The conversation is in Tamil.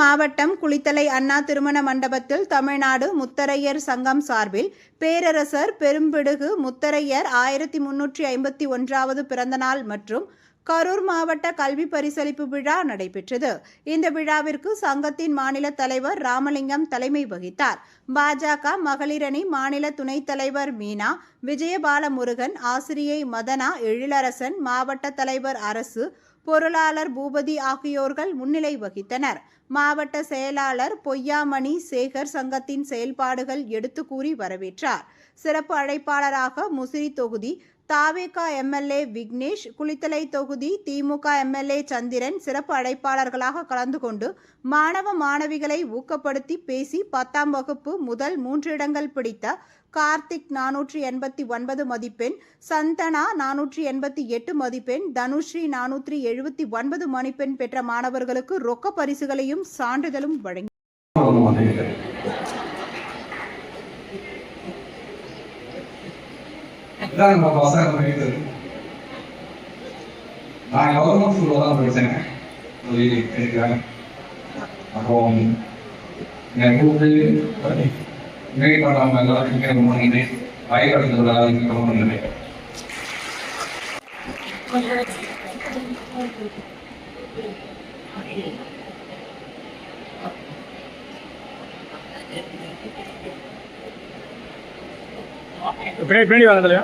மாவட்டம் குளித்தலை அண்ணா திருமண மண்டபத்தில் தமிழ்நாடு முத்தரையர் சங்கம் சார்பில் பேரரசர் பெரும்பிடுகு முத்தரையர் 1351வது பிறந்தநாள் மற்றும் கரூர் மாவட்ட கல்வி பரிசளிப்பு விழா நடைபெற்றது. இந்த விழாவிற்கு சங்கத்தின் மாநில தலைவர் ராமலிங்கம் தலைமை வகித்தார். பாஜக மகளிரணி மாநில துணைத் தலைவர் மீனா, விஜயபாலமுருகன், ஆசிரியை மதனா, எழிலரசன், மாவட்ட தலைவர் அரசு, பொருளாளர் பூபதி ஆகியோர்கள் முன்னிலை வகித்தனர். மாவட்ட செயலாளர் பொய்யாமணி சேகர் சங்கத்தின் செயல்பாடுகள் எடுத்து கூறி வரவேற்றார். சிறப்பு அழைப்பாளராக முசிறி தொகுதி தாவேகா எம்எல்ஏ விக்னேஷ், குளித்தலை தொகுதி திமுக எம்எல்ஏ சந்திரன் சிறப்பு அழைப்பாளர்களாக கலந்து கொண்டு மாணவ மாணவிகளை ஊக்கப்படுத்தி பேசி 10ஆம் வகுப்பு முதல் 3 இடங்கள் பிடித்த கார்த்திக் 489 மதிப்பெண், சந்தனா 488 மதிப்பெண், தனுஸ்ரீ 479 மதிப்பெண் பெற்ற மாணவர்களுக்கு ரொக்க பரிசுகளையும் சான்றிதழும் வழங்கி நம்ம பசங்க படிக்கிறது. நான் கவர்மெண்ட் ஸ்கூலில் தான் படித்தேன். இருக்கிறேன். அப்புறம் என் கூட்டு மேல் பண்ணாமல் எல்லாத்தையும் கேட்க முடியுது. வயக்கடத்தில் எல்லாத்தையும் கேட்க முடியுது. பின்னாடி வாங்கலையா?